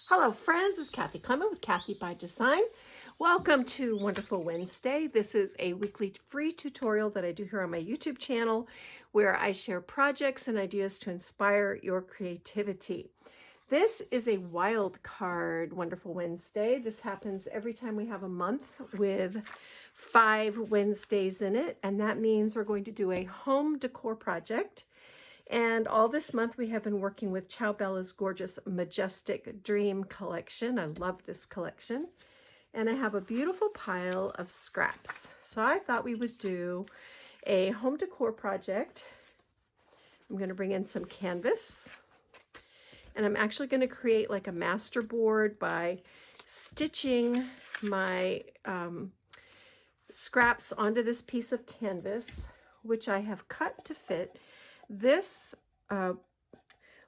Hello friends, it's Kathy Clement with Kathy by Design. Welcome to Wonderful Wednesday. This is a weekly free tutorial that I do here on my YouTube channel where I share projects and ideas to inspire your creativity. This is a wild card Wonderful Wednesday. This happens every time we have a month with 5 Wednesdays in it, and that means we're going to do a home decor project. And all this month we have been working with Ciao Bella's gorgeous Majestic Dream collection. I love this collection. And I have a beautiful pile of scraps. So I thought we would do a home decor project. I'm going to bring in some canvas. And I'm actually going to create like a master board by stitching my scraps onto this piece of canvas, which I have cut to fit this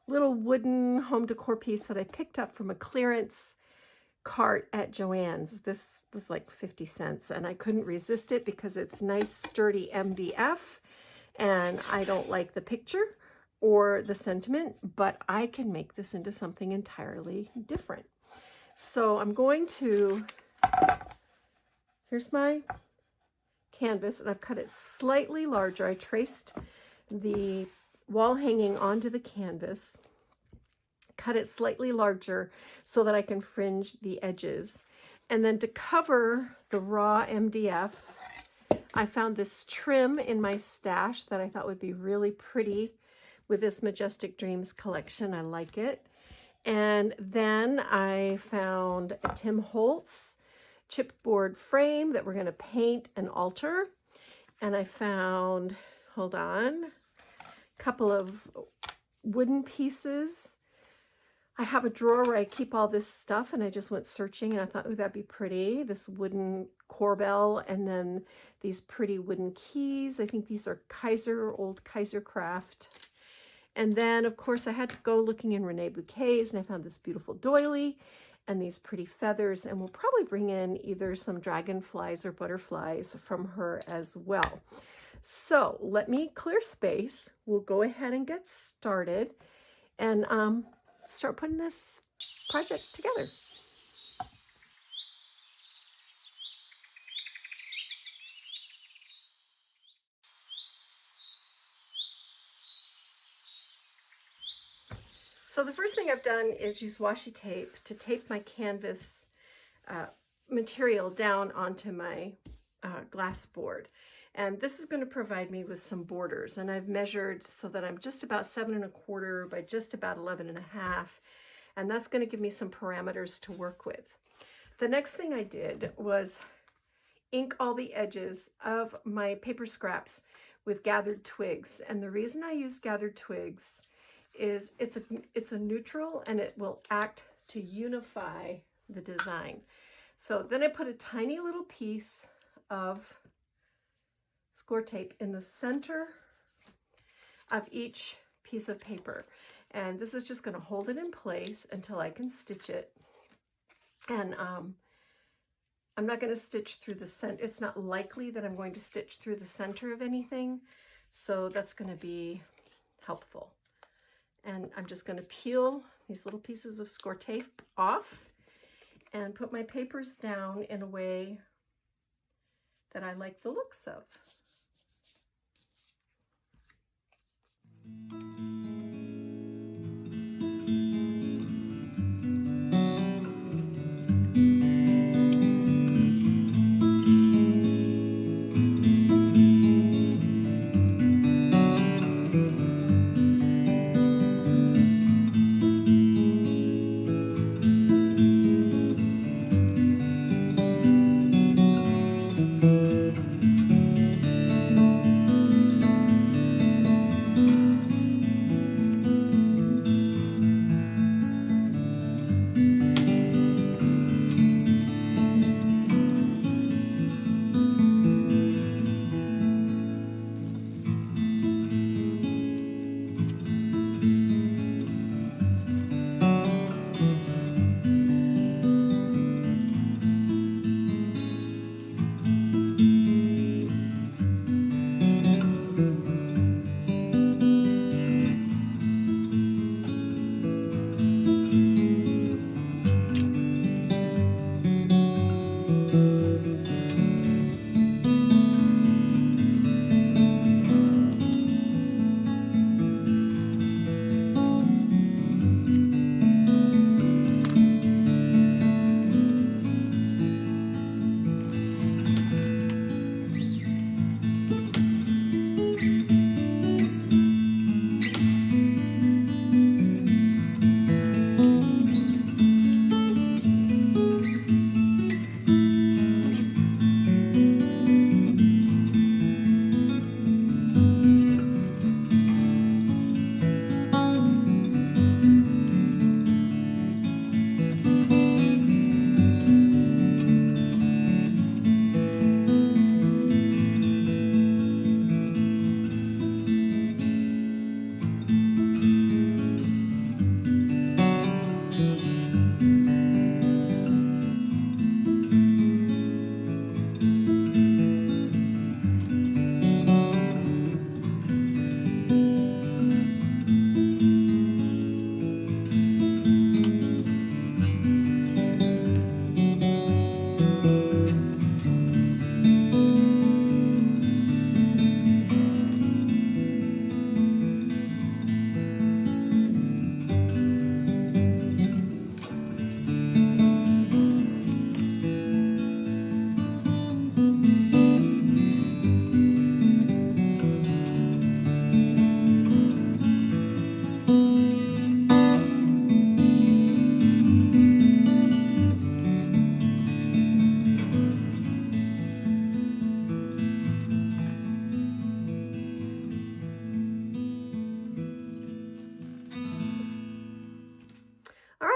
little wooden home decor piece that I picked up from a clearance cart at Joann's. This was like 50 cents and I couldn't resist it because it's nice sturdy MDF and I don't like the picture or the sentiment, but I can make this into something entirely different. So I'm going to, here's my canvas and I've cut it slightly larger. I traced the wall hanging onto the canvas, cut it slightly larger so that I can fringe the edges. And then to cover the raw MDF, I found this trim in my stash that I thought would be really pretty with this Majestic Dreams collection. I like it. And then I found a Tim Holtz chipboard frame that we're going to paint and alter. And I found, hold on, a couple of wooden pieces. I have a drawer where I keep all this stuff and I just went searching and I thought, oh, that'd be pretty. This wooden corbel and then these pretty wooden keys. I think these are old Kaiser craft. And then of course I had to go looking in Renee Bouquets and I found this beautiful doily and these pretty feathers, and we'll probably bring in either some dragonflies or butterflies from her as well. So let me clear space. We'll go ahead and get started and start putting this project together. So the first thing I've done is use washi tape to tape my canvas material down onto my glass board. And this is going to provide me with some borders. And I've measured so that I'm just about 7¼ by just about 11½. And that's going to give me some parameters to work with. The next thing I did was ink all the edges of my paper scraps with gathered twigs. And the reason I use gathered twigs is it's a neutral and it will act to unify the design. So then I put a tiny little piece of score tape in the center of each piece of paper. And this is just going to hold it in place until I can stitch it. And I'm not going to stitch through the center. It's not likely that I'm going to stitch through the center of anything. So that's going to be helpful. And I'm just going to peel these little pieces of score tape off and put my papers down in a way that I like the looks of.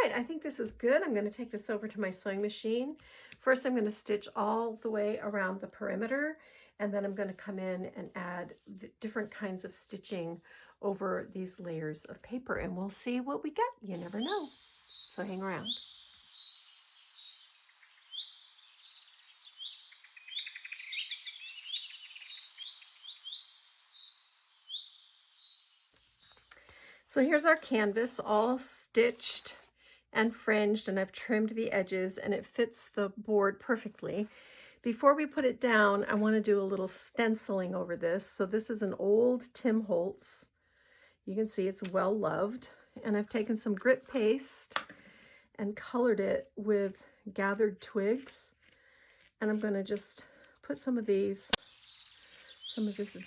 right, I think this is good. I'm going to take this over to my sewing machine. First, I'm going to stitch all the way around the perimeter, and then I'm going to come in and add different kinds of stitching over these layers of paper, and we'll see what we get. You never know. So hang around. So here's our canvas all stitched and fringed, and I've trimmed the edges and it fits the board perfectly. Before we put it down, I want to do a little stenciling over this. So this is an old Tim Holtz. You can see it's well loved, and I've taken some grit paste and colored it with gathered twigs, and I'm going to just put some of this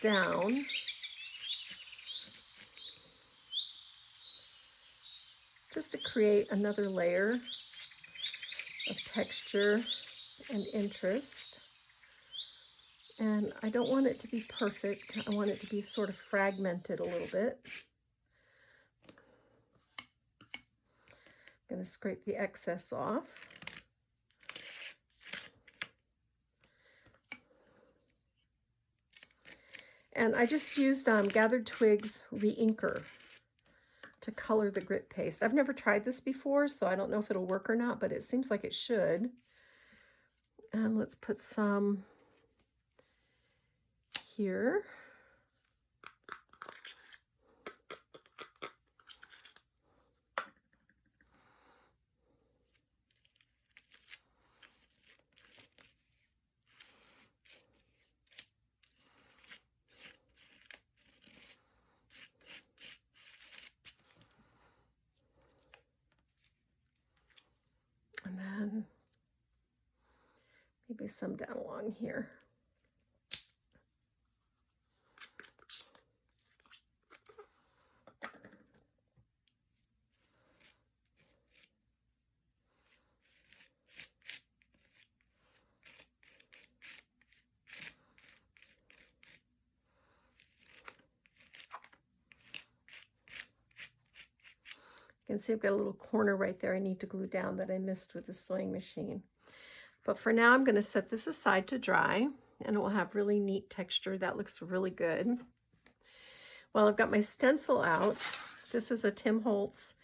down. Just to create another layer of texture and interest. And I don't want it to be perfect. I want it to be sort of fragmented a little bit. I'm going to scrape the excess off. And I just used Gathered Twigs Re-Inker to color the grit paste. I've never tried this before, so I don't know if it'll work or not, but it seems like it should. And let's put some here. And then maybe some down along here. You can see I've got a little corner right there I need to glue down that I missed with the sewing machine. But for now, I'm going to set this aside to dry, and it will have really neat texture. That looks really good. Well, I've got my stencil out. This is a Tim Holtz.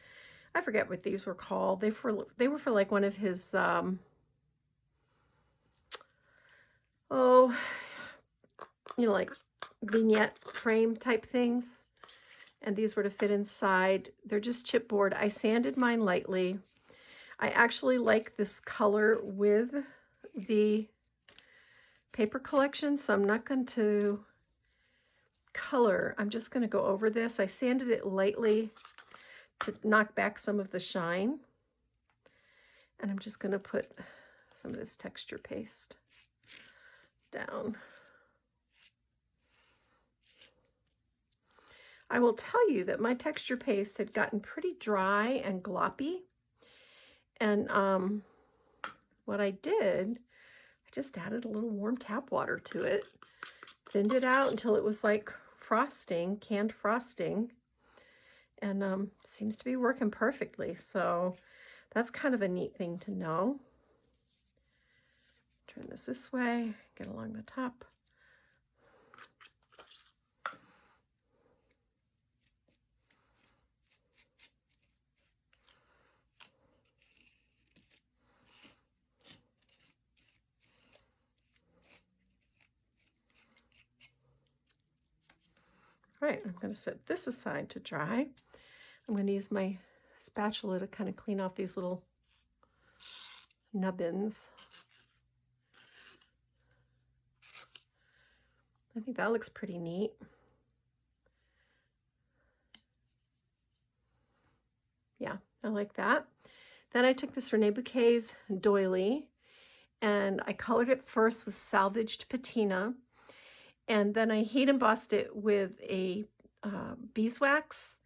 I forget what these were called. They were for like one of his, like vignette frame type things. And these were to fit inside. They're just chipboard. I sanded mine lightly. I actually like this color with the paper collection, so I'm not going to color. I'm just going to go over this. I sanded it lightly to knock back some of the shine. And I'm just going to put some of this texture paste down. I will tell you that my texture paste had gotten pretty dry and gloppy. And what I did, I just added a little warm tap water to it, thinned it out until it was like frosting, canned frosting, and seems to be working perfectly. So that's kind of a neat thing to know. Turn this way, get along the top. All right, I'm going to set this aside to dry. I'm going to use my spatula to kind of clean off these little nubbins. I think that looks pretty neat. Yeah, I like that. Then I took this Rene Bouquet's doily and I colored it first with salvaged patina. And then I heat embossed it with a beeswax,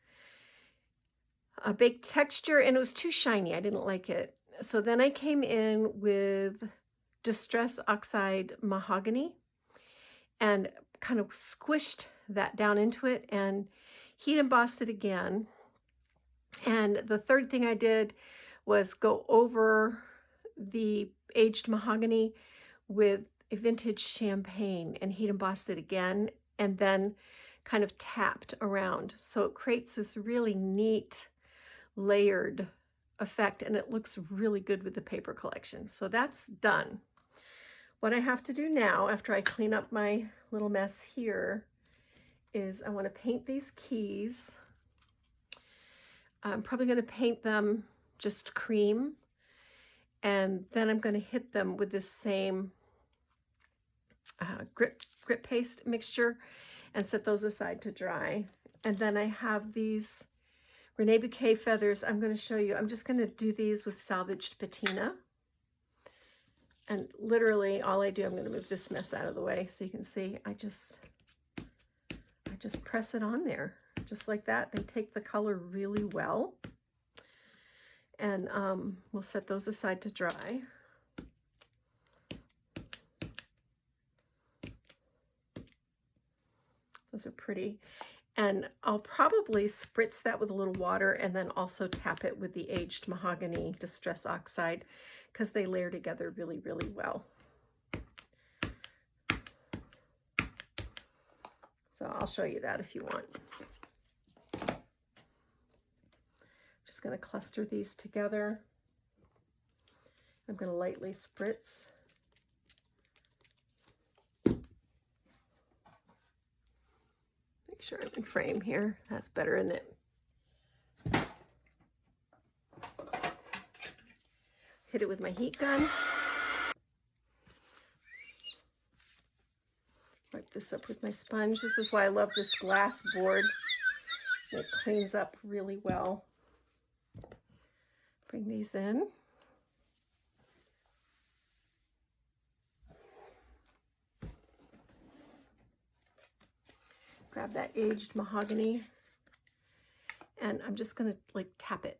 a baked texture, and it was too shiny. I didn't like it. So then I came in with Distress Oxide Mahogany and kind of squished that down into it and heat embossed it again. And the third thing I did was go over the aged mahogany with a vintage champagne and heat embossed it again, and then kind of tapped around. So it creates this really neat layered effect, and it looks really good with the paper collection. So that's done. What I have to do now, after I clean up my little mess here, is I want to paint these keys. I'm probably going to paint them just cream, and then I'm going to hit them with this same grip paste mixture and set those aside to dry. And then I have these Rene Bouquet feathers. I'm going to show you. I'm just going to do these with salvaged patina. And literally all I do, I'm going to move this mess out of the way so you can see, I just press it on there just like that. They take the color really well. And we'll set those aside to dry. Those are pretty. And I'll probably spritz that with a little water and then also tap it with the aged mahogany distress oxide, because they layer together really, really well. So I'll show you that if you want. Just going to cluster these together. I'm going to lightly spritz. Make sure I'm in frame here. That's better, isn't it? Hit it with my heat gun. Wipe this up with my sponge. This is why I love this glass board. It cleans up really well. Bring these in. Grab that aged mahogany, and I'm just going to like tap it.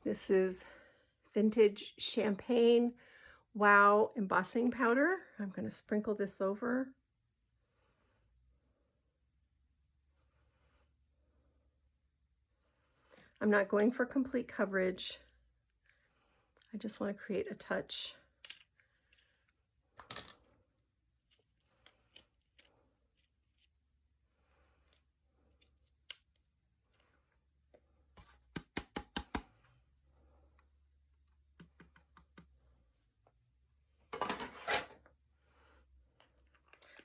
This is vintage champagne Wow embossing powder. I'm going to sprinkle this over. I'm not going for complete coverage. I just want to create a touch.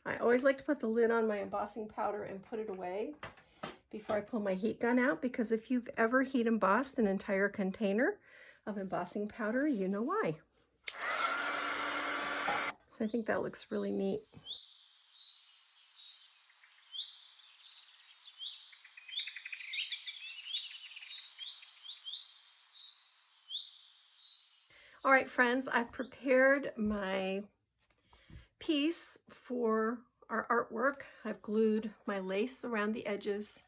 I always like to put the lid on my embossing powder and put it away before I pull my heat gun out, because if you've ever heat embossed an entire container of embossing powder, you know why. So I think that looks really neat. All right, friends, I've prepared my piece for our artwork. I've glued my lace around the edges,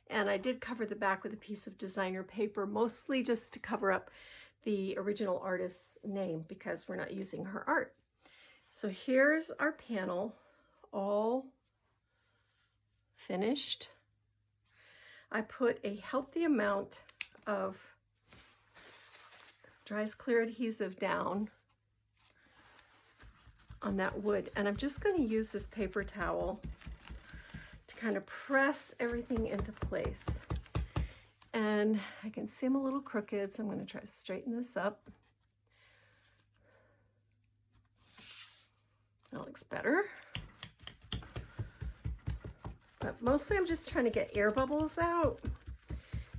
and I did cover the back with a piece of designer paper, mostly just to cover up the original artist's name because we're not using her art. So here's our panel, all finished. I put a healthy amount of dries clear adhesive down on that wood, and I'm just going to use this paper towel to kind of press everything into place. And I can see I'm a little crooked, so I'm going to try to straighten this up. That looks better. But mostly I'm just trying to get air bubbles out.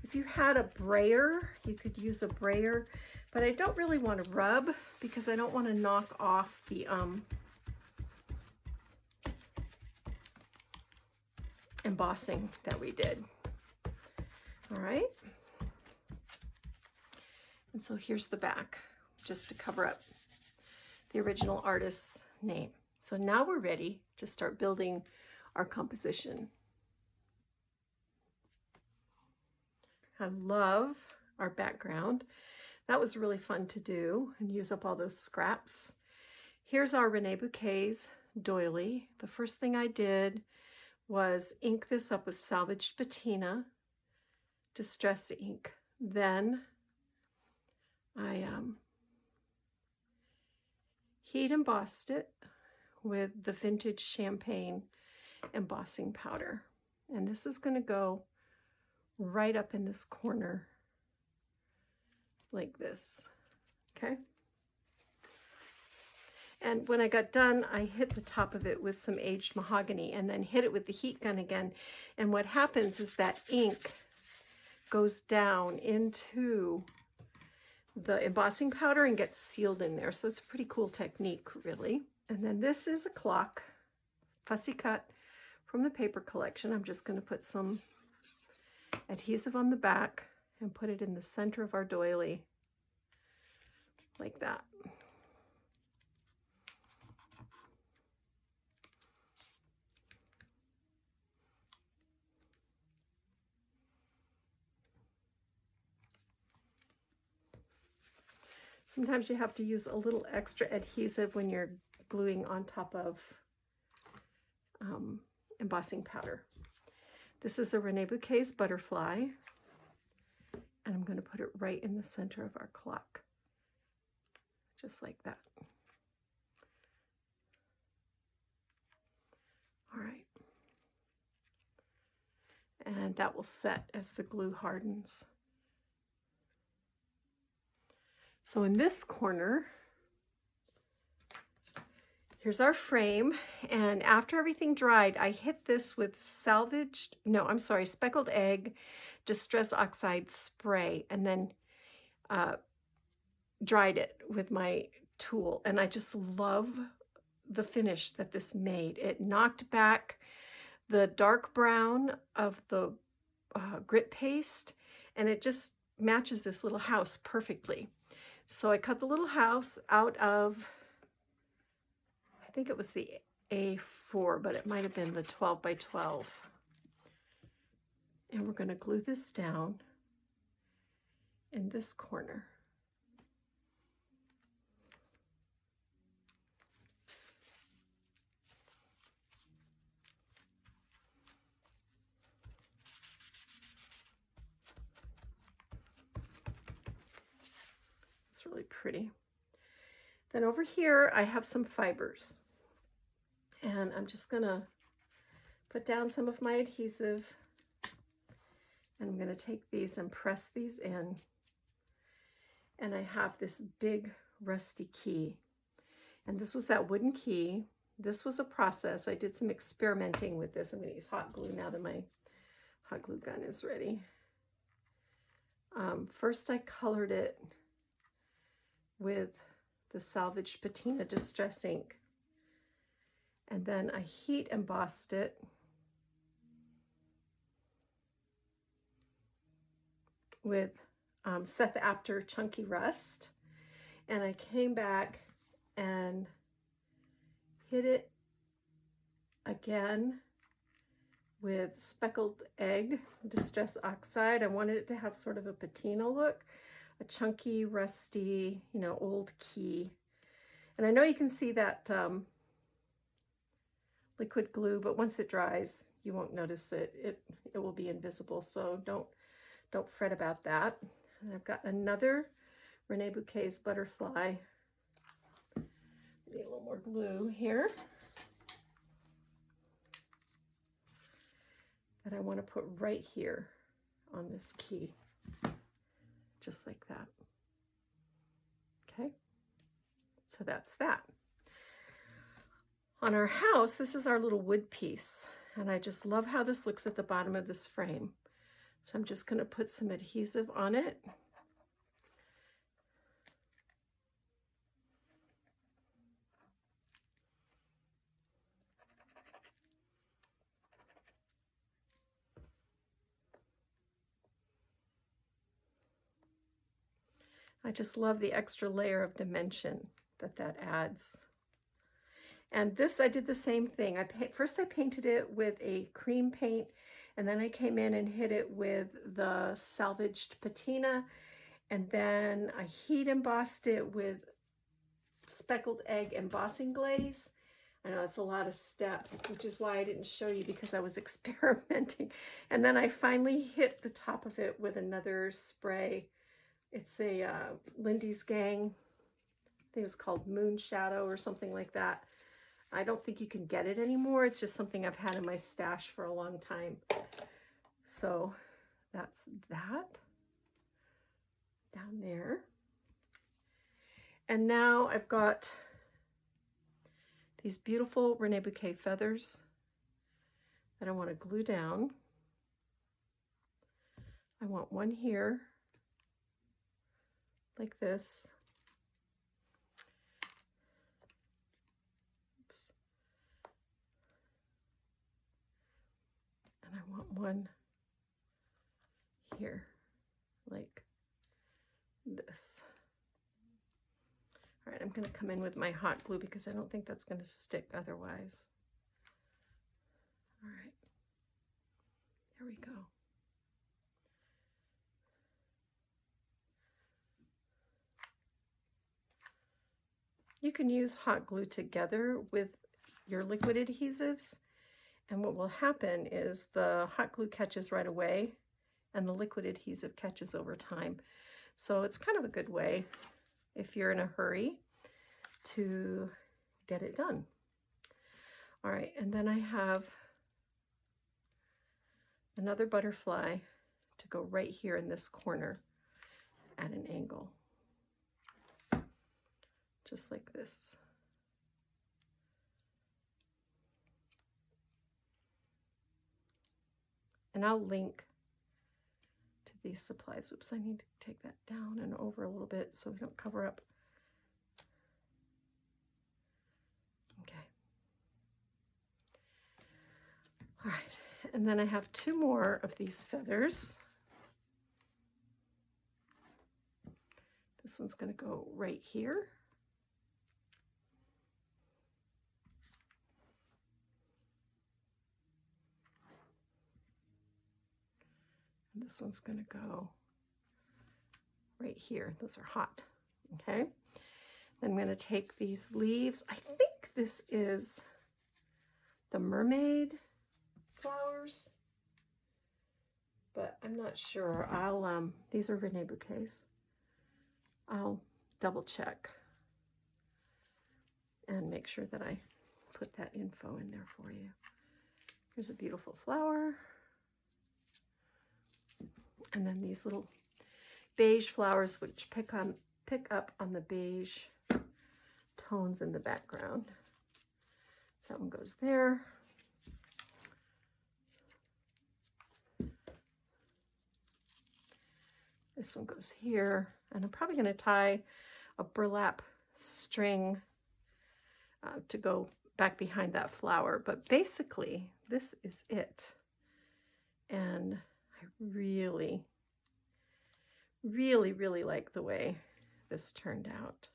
If you had a brayer, you could use a brayer, but I don't really want to rub because I don't want to knock off the embossing that we did. All right. And so here's the back, just to cover up the original artist's name. So now we're ready to start building our composition. I love our background. That was really fun to do and use up all those scraps. Here's our Rene Bouquet's doily. The first thing I did was ink this up with salvaged patina, distress ink. Then I heat embossed it with the vintage champagne embossing powder. And this is going to go right up in this corner like this, okay? And when I got done, I hit the top of it with some aged mahogany and then hit it with the heat gun again. And what happens is that ink goes down into the embossing powder and gets sealed in there. So it's a pretty cool technique, really. And then this is a clock, fussy cut from the paper collection. I'm just going to put some adhesive on the back and put it in the center of our doily like that. Sometimes you have to use a little extra adhesive when you're gluing on top of embossing powder. This is a Rene Bouquet's butterfly, and I'm going to put it right in the center of our clock, just like that. All right. And that will set as the glue hardens. So in this corner, here's our frame, and after everything dried, I hit this with speckled egg distress oxide spray, and then dried it with my tool. And I just love the finish that this made. It knocked back the dark brown of the grit paste, and it just matches this little house perfectly. So I cut the little house out of, I think it was the A4, but it might have been the 12 by 12. And we're going to glue this down in this corner. It's really pretty. Then over here, I have some fibers. And I'm just going to put down some of my adhesive. And I'm going to take these and press these in. And I have this big rusty key. And this was that wooden key. This was a process. I did some experimenting with this. I'm going to use hot glue now that my hot glue gun is ready. First, I colored it with the salvaged patina distress ink. And then I heat embossed it with Seth Apter Chunky Rust. And I came back and hit it again with speckled egg distress oxide. I wanted it to have sort of a patina look, a chunky, rusty, old key. And I know you can see that liquid glue, but once it dries, you won't notice it. It will be invisible, so don't fret about that. And I've got another Rene Bouquet's butterfly. Need a little more glue here that I want to put right here on this key, just like that. Okay, so that's that. On our house, this is our little wood piece, and I just love how this looks at the bottom of this frame. So I'm just going to put some adhesive on it. I just love the extra layer of dimension that that adds. And this, I did the same thing. First I painted it with a cream paint, and then I came in and hit it with the salvaged patina, and then I heat embossed it with speckled egg embossing glaze. I know it's a lot of steps, which is why I didn't show you, because I was experimenting. And then I finally hit the top of it with another spray. It's a Lindy's Gang. I think it was called Moon Shadow or something like that. I don't think you can get it anymore. It's just something I've had in my stash for a long time. So that's that down there. And now I've got these beautiful Rene Bouquet feathers that I want to glue down. I want one here, like this. Oops. And I want one here, like this. All right, I'm going to come in with my hot glue because I don't think that's going to stick otherwise. All right, here we go. You can use hot glue together with your liquid adhesives, and what will happen is the hot glue catches right away and the liquid adhesive catches over time. So it's kind of a good way if you're in a hurry to get it done. All right, and then I have another butterfly to go right here in this corner at an angle, just like this. And I'll link to these supplies. Oops, I need to take that down and over a little bit so we don't cover up. Okay. All right, and then I have two more of these feathers. This one's going to go right here. And this one's going to go right here. Those are hot. Okay. Then I'm going to take these leaves. I think this is the mermaid flowers, but I'm not sure. These are Rene Bouquets. I'll double check and make sure that I put that info in there for you. Here's a beautiful flower. And then these little beige flowers, which pick up on the beige tones in the background. So that one goes there. This one goes here, and I'm probably going to tie a burlap string to go back behind that flower. But basically, this is it. And I really, really, really like the way this turned out.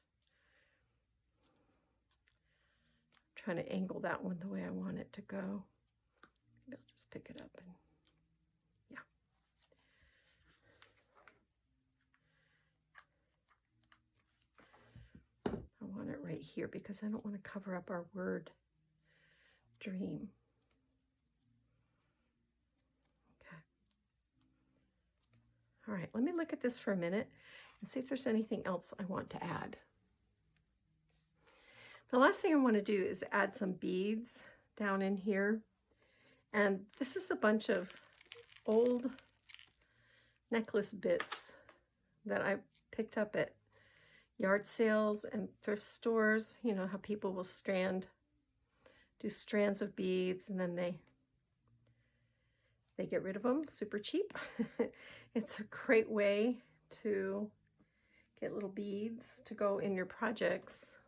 I'm trying to angle that one the way I want it to go. Maybe I'll just pick it up and yeah. I want it right here because I don't want to cover up our word dream. Okay. All right, let me look at this for a minute and see if there's anything else I want to add. The last thing I want to do is add some beads down in here. And this is a bunch of old necklace bits that I picked up at yard sales and thrift stores. You know how people will do strands of beads and then they get rid of them super cheap. It's a great way to get little beads to go in your projects.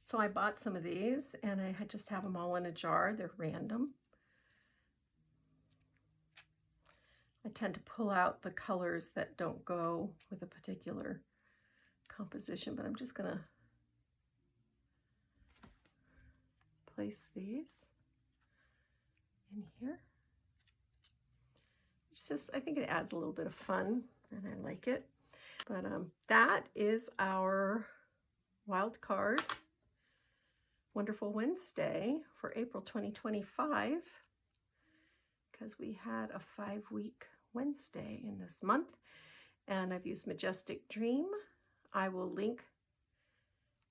So I bought some of these and I just have them all in a jar. They're random. I tend to pull out the colors that don't go with a particular composition, but I'm just gonna place these in here. It's just, I think it adds a little bit of fun and I like it. But that is our wild card Wonderful Wednesday for April 2025, because we had a 5-week Wednesday in this month, and I've used Majestic Dream. I will link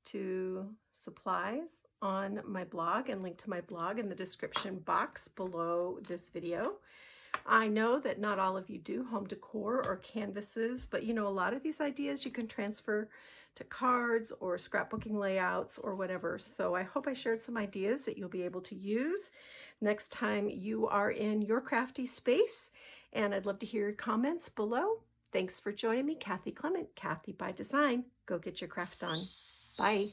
to supplies on my blog and link to my blog in the description box below this video. I know that not all of you do home decor or canvases, but you know, a lot of these ideas you can transfer to cards or scrapbooking layouts or whatever. So I hope I shared some ideas that you'll be able to use next time you are in your crafty space. And I'd love to hear your comments below. Thanks for joining me, Kathy Clement, Kathy by Design. Go get your craft on. Bye.